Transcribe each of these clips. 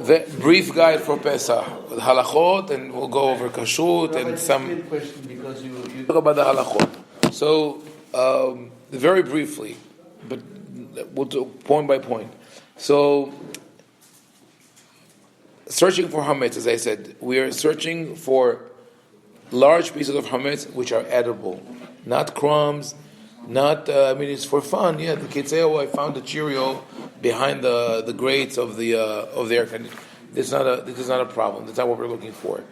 the brief guide for Pesach with halachot, and we'll go over kashrut and some. Question because you Talk about the halachot. So very briefly, but we'll do point by point. So searching for hametz, as I said, we are searching for large pieces of hametz which are edible, not crumbs. Not, it's for fun. Yeah, the kids say, "Oh, I found a Cheerio behind the grates of the air conditioner." This is not a problem. That's not what we're looking for.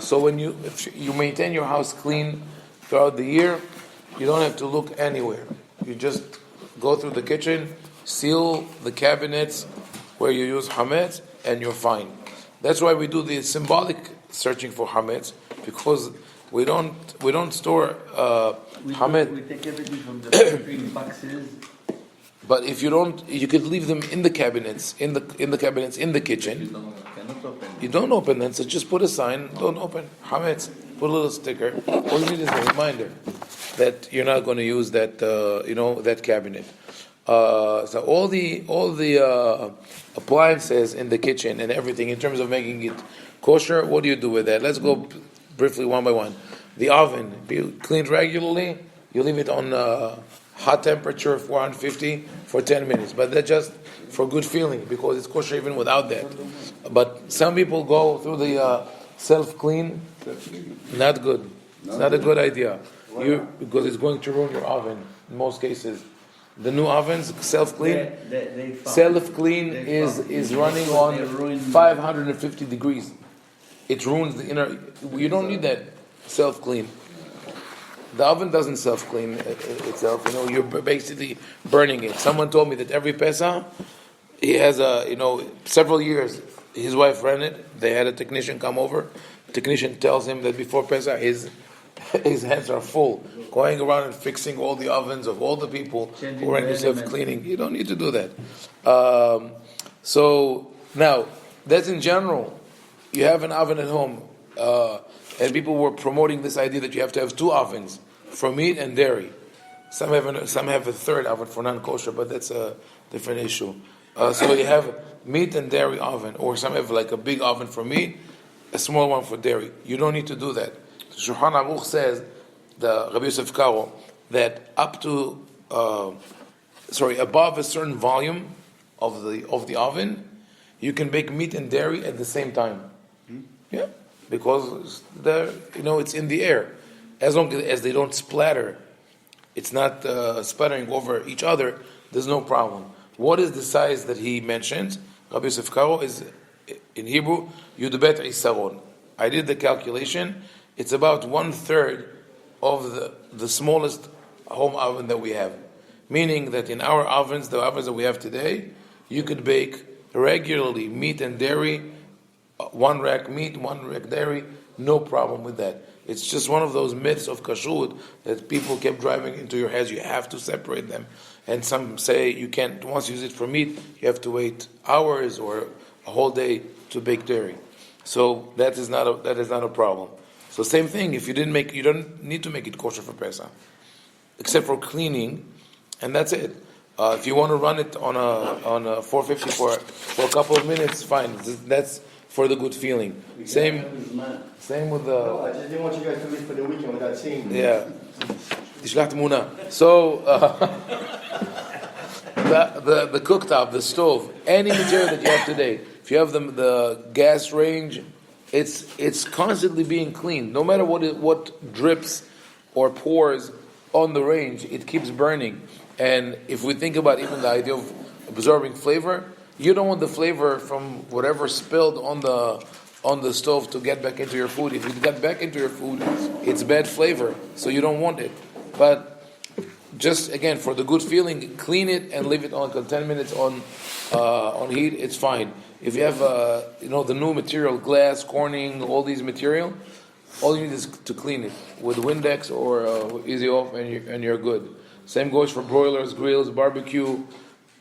So if you maintain your house clean throughout the year, you don't have to look anywhere. You just go through the kitchen, seal the cabinets where you use hametz, and you're fine. That's why we do the symbolic searching for hametz, because we don't store hametz. We take everything from the green boxes. But if you don't, you could leave them in the cabinets, in the cabinets in the kitchen. Cannot open. You don't open them, so just put a sign. Don't open hametz. Put a little sticker. All you need is a reminder that you're not going to use that, that cabinet. So all the appliances in the kitchen and everything in terms of making it kosher. What do you do with that? Let's go briefly one by one. The oven, be cleaned regularly. You leave it on hot temperature, 450 for 10 minutes. But that's just for good feeling, because it's kosher even without that. But some people go through the self-clean. Not good. It's not a good idea. Because it's going to ruin your oven in most cases. The new ovens, self-clean is running on 550 degrees. It ruins the inner. You don't need that self-clean. The oven doesn't self-clean itself. You're basically burning it. Someone told me that every Pesach, he has several years, his wife ran it. They had a technician come over. The technician tells him that before Pesach, his hands are full, going around and fixing all the ovens of all the people who ran yourself cleaning. You don't need to do that. So now, that's in general. You have an oven at home. And people were promoting this idea that you have to have two ovens for meat and dairy. Some have a third oven for non-kosher, but that's a different issue. So you have meat and dairy oven, or some have like a big oven for meat, a small one for dairy. You don't need to do that. Shulchan Aruch says, the Rabbi Yosef Karo, that up to above a certain volume of the oven, you can bake meat and dairy at the same time. Yeah. Because it's in the air. As long as they don't splatter, it's not splattering over each other, there's no problem. What is the size that he mentioned? Rabbi Yosef Karo is, in Hebrew, Yudbet Isaron. I did the calculation. It's about 1/3 of the smallest home oven that we have. Meaning that in our ovens, the ovens that we have today, you could bake regularly meat and dairy, one rack meat, one rack dairy, no problem with that. It's just one of those myths of kashrut that people kept driving into your heads. You have to separate them. And some say you can't, once you use it for meat, you have to wait hours or a whole day to bake dairy. So that is not a problem. So same thing, if you don't need to make it kosher for Pesach, except for cleaning, and that's it. If you want to run it on a 450 for a couple of minutes, fine. That's for the good feeling. Same with the. No, I just didn't want you guys to leave for the weekend without seeing me. Yeah. So the cooktop, the stove, any material that you have today. If you have the gas range, it's constantly being cleaned. No matter what drips or pours on the range, it keeps burning. And if we think about even the idea of absorbing flavor, you don't want the flavor from whatever spilled on the stove to get back into your food. If it got back into your food, it's bad flavor, so you don't want it. But just again, for the good feeling, clean it and leave it on 10 minutes on heat. It's fine. If you have the new material, glass, Corning, all these material, all you need is to clean it with Windex or Easy Off, and you're good. Same goes for broilers, grills, barbecue.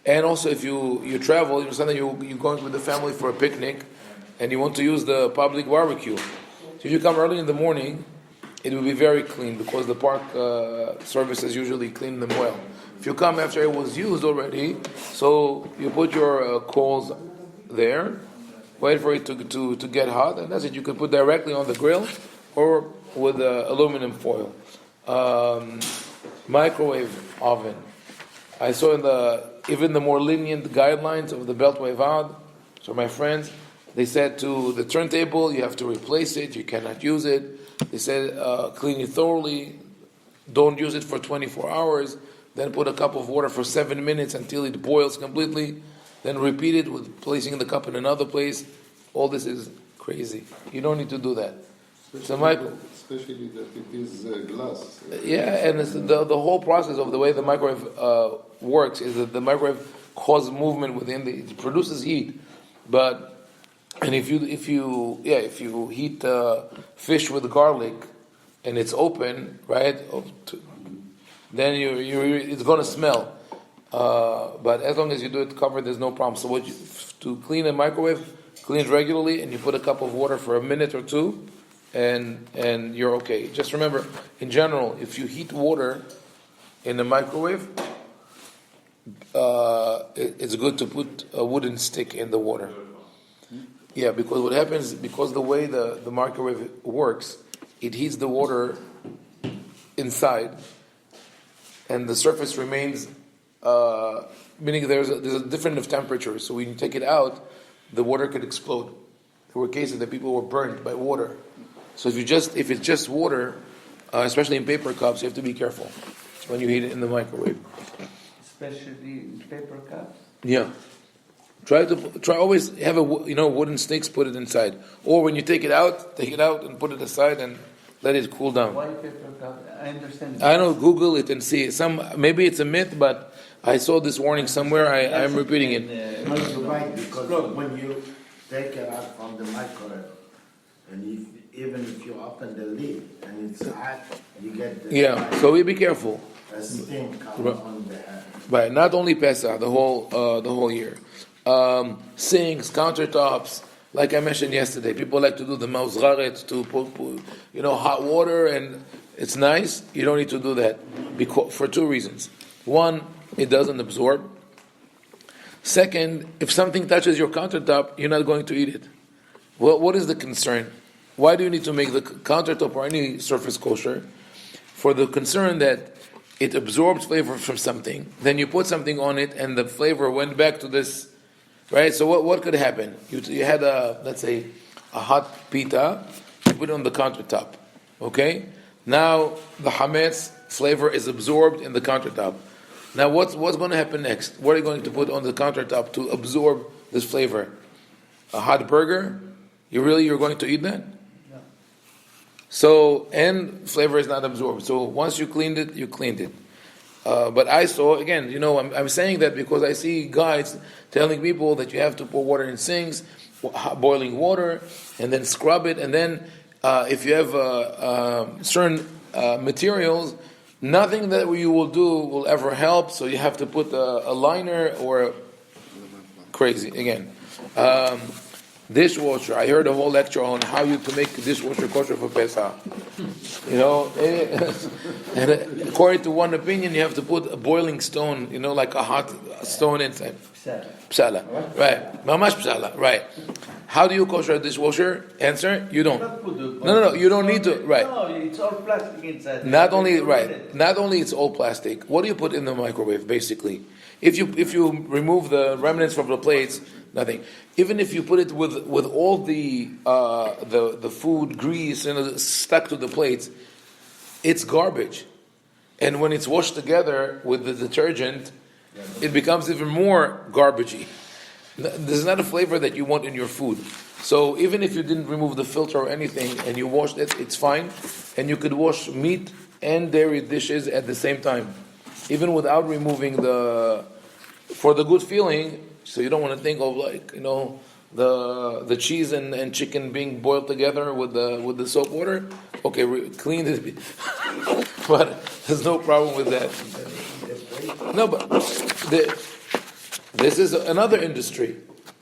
And also, if you travel, something you're going with the family for a picnic, and you want to use the public barbecue. So if you come early in the morning, it will be very clean because the park services usually clean them well. If you come after it was used already, so you put your coals there, wait for it to get hot, and that's it. You can put directly on the grill or with aluminum foil. Microwave oven. I saw in even the more lenient guidelines of the Beltway Vad, so my friends, they said to the turntable, you have to replace it, you cannot use it. They said clean it thoroughly, don't use it for 24 hours, then put a cup of water for 7 minutes until it boils completely, then repeat it with placing the cup in another place. All this is crazy. You don't need to do that. Especially that it is glass. Yeah, and it's the whole process of the way the microwave works is that the microwave causes movement within it produces heat, and if you heat fish with garlic and it's open, right, then it's going to smell. But as long as you do it covered, there's no problem. So to clean a microwave, clean it regularly, and you put a cup of water for a minute or two, and you're okay. Just remember, in general, if you heat water in the microwave, it's good to put a wooden stick in the water. Yeah, because what happens, because the way the microwave works, it heats the water inside, and the surface remains, meaning there's a difference of temperature. So when you take it out, the water could explode. There were cases that people were burned by water. So if it's just water, especially in paper cups, you have to be careful when you heat it in the microwave. Especially in paper cups. Yeah. Try always have wooden sticks, put it inside. Or when you take it out and put it aside and let it cool down. Why paper cup? I understand. I don't Google it and see. Maybe it's a myth, but I saw this warning somewhere. I'm repeating it. No, you're right, because when you take it out from the microwave, and even if you open the lid and it's hot, you get the So we be careful. a steam come on the head. Right, not only Pesach, the whole year. Sinks, countertops, like I mentioned yesterday, people like to do the mauzraret to put hot water, and it's nice. You don't need to do that for two reasons. One, it doesn't absorb. Second, if something touches your countertop, you're not going to eat it. Well, what is the concern? Why do you need to make the countertop or any surface kosher? For the concern that it absorbs flavor from something, then you put something on it and the flavor went back to this, right? So what could happen? You had let's say a hot pita, you put it on the countertop, okay? Now the hametz flavor is absorbed in the countertop. Now what's going to happen next? What are you going to put on the countertop to absorb this flavor? A hot burger? You're going to eat that? No. So, and flavor is not absorbed. So once you cleaned it, you cleaned it. But I saw, again, I'm saying that because I see guides telling people that you have to pour water in sinks, boiling water, and then scrub it, and then if you have certain materials, nothing that you will do will ever help, so you have to put a liner or crazy, again. Dishwasher. I heard a whole lecture on how you can make dishwasher kosher for Pesach. And according to one opinion, you have to put a boiling stone, like a hot stone inside. Psala. Right. Mamash psala. Right. How do you kosher a dishwasher? Answer: you don't. No. You don't need to. Right. No, it's all plastic inside. Not only it's all plastic. What do you put in the microwave? Basically, if you remove the remnants from the plates, nothing. Even if you put it with all the food grease stuck to the plates, it's garbage. And when it's washed together with the detergent, it becomes even more garbagey. This is not a flavor that you want in your food. So even if you didn't remove the filter or anything and you washed it, it's fine. And you could wash meat and dairy dishes at the same time, even without removing for the good feeling. So you don't want to think of the cheese and chicken being boiled together with the soap water. Okay, clean it, but there's no problem with that. No, but this is another industry.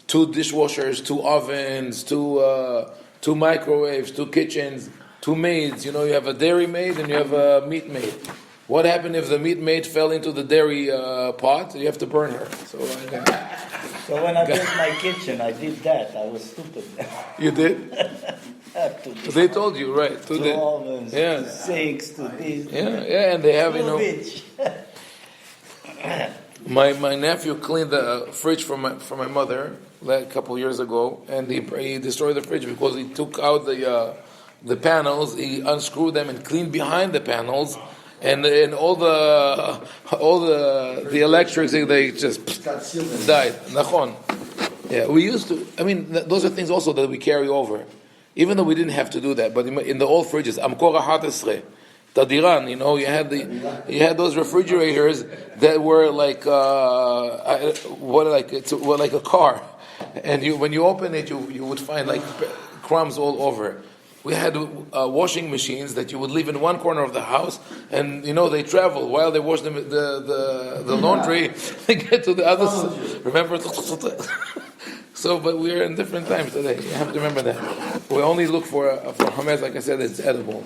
2 dishwashers, 2 ovens, 2 microwaves, 2 kitchens, 2 maids. You have a dairy maid and you have a meat maid. What happened if the meat maid fell into the dairy pot? You have to burn her. So when I built my kitchen, I did that. I was stupid. you did? They told you, right? To ovens, yeah. to sinks, to this. Yeah, and they have, Bitch. My nephew cleaned the fridge for my mother a couple years ago, and he destroyed the fridge because he took out the panels, he unscrewed them and cleaned behind the panels, and all the electrics they just died. Nachon. Yeah, we used to. I mean, those are things also that we carry over, even though we didn't have to do that. But in the old fridges, Amkor HaTesre, Tadiran, you had those refrigerators that were like like a car, and when you open it, you would find like crumbs all over. We had washing machines that you would leave in one corner of the house, and they travel while they wash the laundry. They get to the other side. Remember? So, but we're in different times today. You have to remember that. We only look for hametz, like I said, it's edible.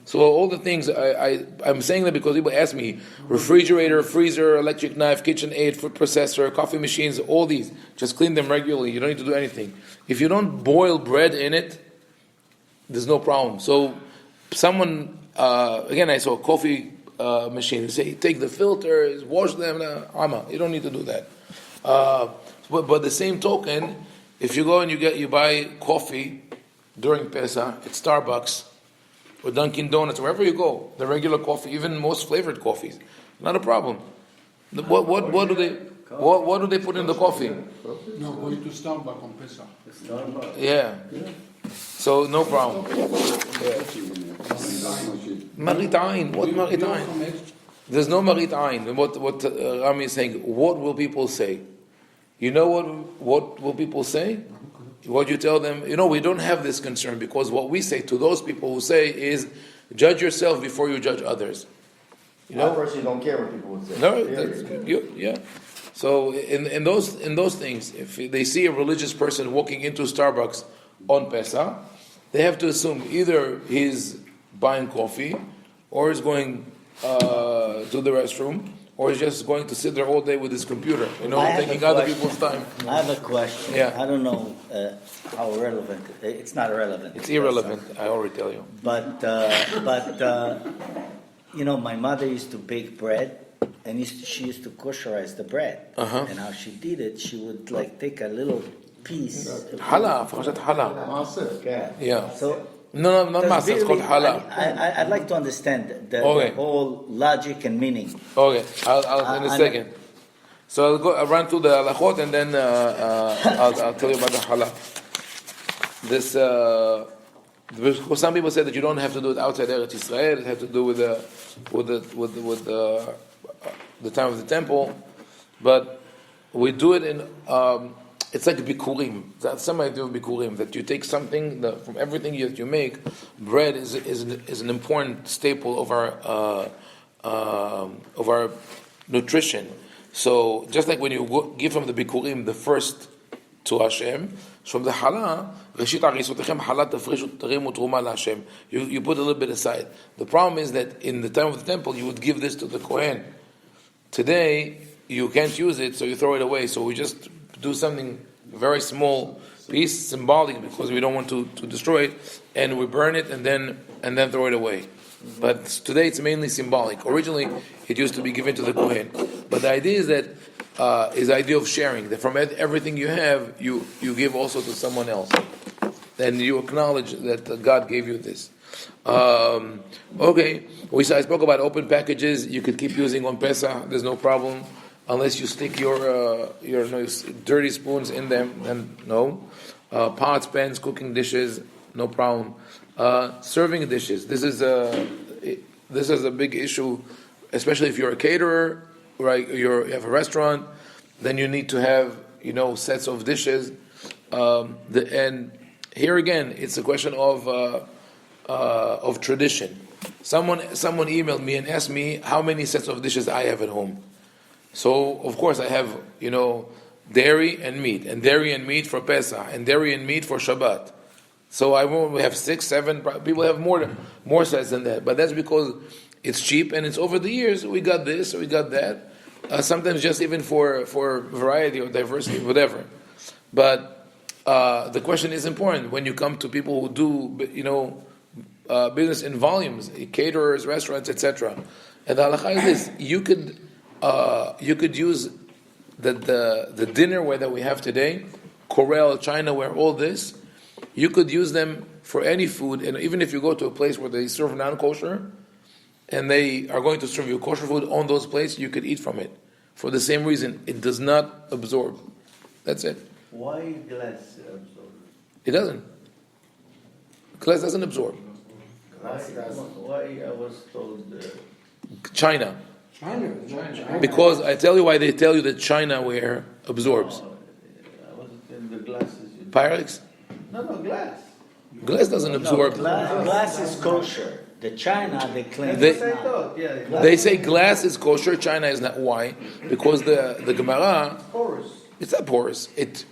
So all the things I'm saying that because people ask me: refrigerator, freezer, electric knife, kitchen aid, food processor, coffee machines, all these. Just clean them regularly. You don't need to do anything. If you don't boil bread in it, there's no problem. So someone, again, I saw a coffee machine. They say, take the filters, wash them. You don't need to do that. But the same token, if you go and you buy coffee during Pesach at Starbucks or Dunkin' Donuts, wherever you go, the regular coffee, even most flavored coffees, not a problem. What do they put in the coffee? No, going to Starbucks on Pesach. Yeah. So no problem. Marit Ain. What Marit Ain? There's no Marit Ain. What Rami is saying. What will people say? You know what will people say? What you tell them. We don't have this concern because what we say to those people who say is, judge yourself before you judge others. I personally don't care what people would say. No, yeah. So in those things, if they see a religious person walking into Starbucks on Pesach, they have to assume either he's buying coffee, or he's going to the restroom, or he's just going to sit there all day with his computer, taking other people's time. I have a question. Yeah. I don't know how relevant. It's not relevant. It's irrelevant. I already tell you. But my mother used to bake bread, and she used to kosherize the bread. Uh-huh. And how she did it, she would take a little piece. Hala, فرشة hala. Yeah. So No, not matzah. It's called hala. I'd like to understand the whole logic and meaning. Okay, I'll in a second. So I'll run through the halachot and then I'll tell you about the hala. This because some people say that you don't have to do it outside Eretz Yisrael. It has to do with the time of the temple, but we do it in. It's like bikurim. That's some idea of bikurim, that you take something from everything that you make. Bread is an important staple of our nutrition. So just like when you give from the bikurim the first to Hashem, from the hala, you put a little bit aside. The problem is that in the time of the temple, you would give this to the Kohen. Today, you can't use it, so you throw it away. So we just do something very small piece, symbolic, because we don't want to destroy it, and we burn it and then throw it away. But today it's mainly symbolic. Originally, it used to be given to the Kohen. But the idea is that is the idea of sharing. That from everything you have, you give also to someone else. Then you acknowledge that God gave you this. Okay, I spoke about open packages. You could keep using on Pesach. There's no problem. Unless you stick your dirty spoons in them, then no. Pots, pans, cooking dishes, no problem. Serving dishes. This is a big issue, especially if you're a caterer, right? You have a restaurant, then you need to have sets of dishes. And here again, it's a question of tradition. Someone emailed me and asked me how many sets of dishes I have at home. So, of course, I have, dairy and meat for Pesach, and dairy and meat for Shabbat. So we have 6, 7, people have more sets than that. But that's because it's cheap, and it's over the years we got this, we got that. Sometimes just even for variety or diversity, whatever. But the question is important when you come to people who do, business in volumes, caterers, restaurants, etc. And the halakha is this: you could use the dinnerware that we have today, Corel, Chinaware, all this. You could use them for any food, and even if you go to a place where they serve non-kosher, and they are going to serve you kosher food on those places, you could eat from it. For the same reason, it does not absorb. That's it. Why glass absorb? It doesn't. Glass doesn't absorb. Why I was told China. China. Because I tell you why they tell you that Chinaware absorbs. I was in the glasses. Pyrex? No, glass. Glass doesn't absorb. Glass is kosher. The China, they claim They- it's I not. thought, yeah. They say glass is kosher, China is not. Why? Because the Gemara, Porous. it's not porous. It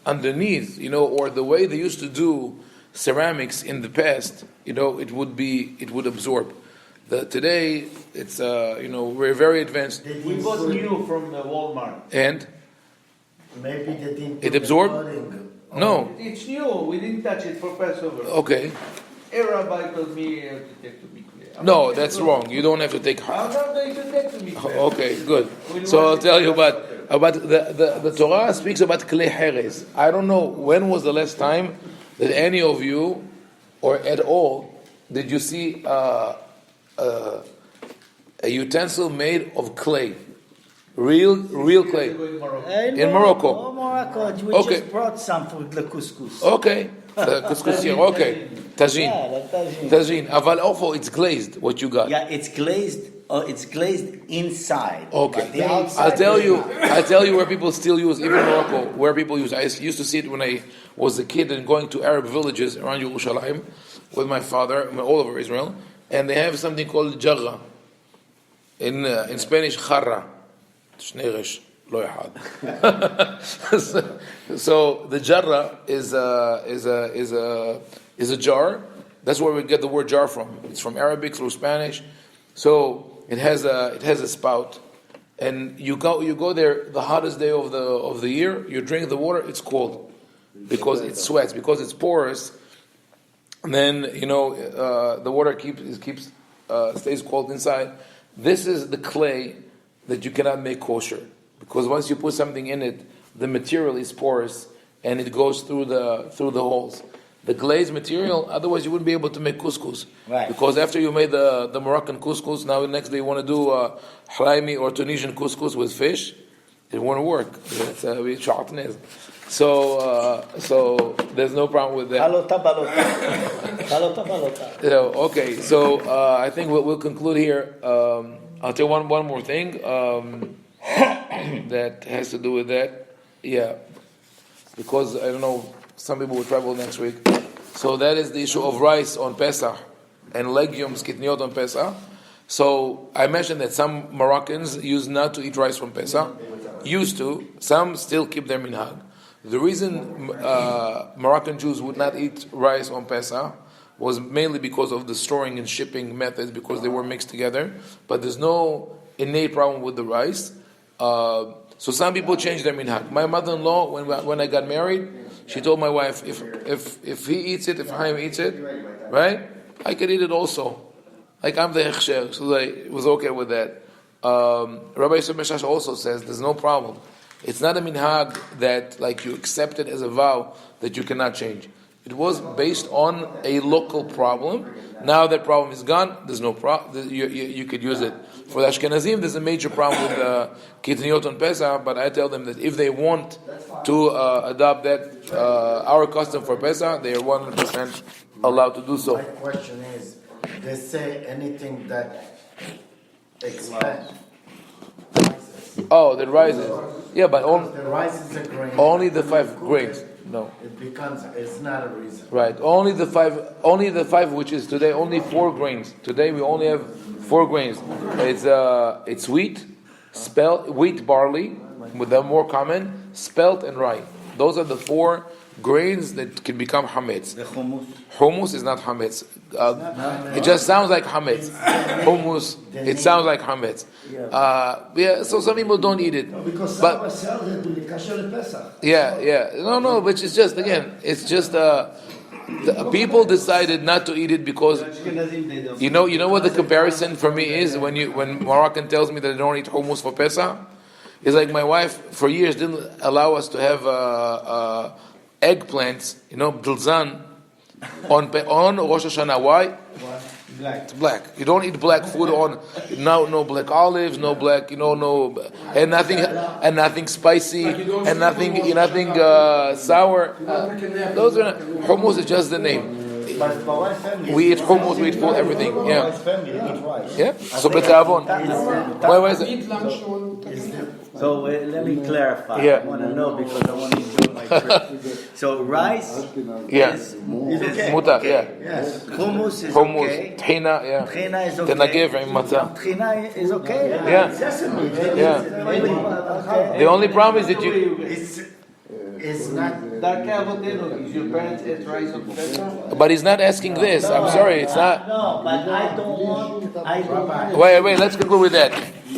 underneath, or the way they used to do ceramics in the past, it would absorb. Today, it's we're very advanced, We bought new from Walmart. and Maybe they didn't. It put the absorb? coating. no, It's new. We didn't touch it for Passover. okay, A rabbi told me to take to be clear. no, that's wrong. You don't have to take. I'm not going to take to be clear. Okay, good. So I'll tell you about the Torah speaks about klei heres. I don't know when was the last time that any of you, or at all, did you see a utensil made of clay, real clay? In Morocco. Oh, Morocco. We Okay. just brought some for the couscous. Okay, the couscous here. Okay, tagine, Yeah, the tagine. tagine. Aval also it's glazed. What you got? Yeah, it's glazed. It's glazed inside. Okay, But the outside I'll tell is you. not. I'll tell you where people still use, even in Morocco, where people use. I used to see it when I was a kid and going to Arab villages around Yerushalayim with my father, all over Israel, and they have something called jarra. In Spanish, jarra. Shneiresh, lo yahad. So the jarra is a jar. That's where we get the word jar from. It's from Arabic through Spanish. So it has a spout, and you go there the hottest day of the year. You drink the water. It's cold because it sweats, because it's porous. And then the water stays cold inside. This is the clay that you cannot make kosher, because once you put something in it, the material is porous and it goes through the holes. The glazed material, otherwise you wouldn't be able to make couscous. Right. Because after you made the Moroccan couscous, now the next day you want to do Haimi or Tunisian couscous with fish, it won't work. It's so there's no problem with that. Balota, balota. Balota. Okay, so I think we'll conclude here. I'll tell one more thing that has to do with that. Yeah, because I don't know, some people will travel next week. So that is the issue of rice on Pesach and legumes, kitniot on Pesach. So I mentioned that some Moroccans used not to eat rice from Pesach. Used to. Some still keep their minhag. The reason Moroccan Jews would not eat rice on Pesach was mainly because of the storing and shipping methods, because they were mixed together. But there's no innate problem with the rice. So some people change their minhag. My mother-in-law, when I got married, she told my wife, if he eats it, if Haim eats it, right, I could eat it also. Like I'm the hechsher, so it was okay with that. Rabbi Yisrael also says there's no problem. It's not a minhag that like you accept it as a vow that you cannot change. It was based on a local problem. Now that problem is gone. There's no problem. You could use it. For the Ashkenazim, there's a major problem with kitniot on Pesach. But I tell them that if they want to adopt that our custom for Pesach, they are 100% allowed to do so. My question is, they say anything that expands. Oh, that rises. Yeah, but The rice is a grain. only the 5 grains. No. It's not a reason. Right. Only the five, which is today only 4 grains. Today we only have 4 grains. It's wheat, barley, with the more common, spelt and rye. Those are the 4 grains that can become hametz. The hummus. Hummus is not hametz. It just sounds like hametz. Hummus, it sounds like hametz. So some people don't eat it. Because But some sell it to the kasher Pesach. no, which is just it's just the people decided not to eat it because you know what the comparison for me is when Moroccan tells me that they don't eat hummus for Pesach. It's like my wife for years didn't allow us to have eggplants, bdilzan on Rosh Hashanah. Why? Black. It's black. You don't eat black food on no black olives, no black, and nothing spicy, and nothing sour. Those are hummus is just the name. But my family, We eat hummus, we eat food, everything. my Yeah, family eat rice. yeah. So betavon. Why is it? Eat lunch on So let me clarify. Yeah. I want to know because I want to enjoy my trip. So rice Yeah. is Mutar. Yeah. Yes. hummus is Hummus, okay. tahina. Yeah. Trina is okay. Tenagev and matzah. Trina is okay. Yeah. Sesame. Yeah. Okay. The only problem is that you. It's not. Is your parents ate rice on Pesach? But he's not asking this. I'm sorry, it's not. No, but I don't want. Wait. Let's conclude with that.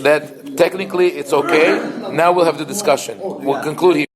That technically it's okay. Now we'll have the discussion. We'll conclude here.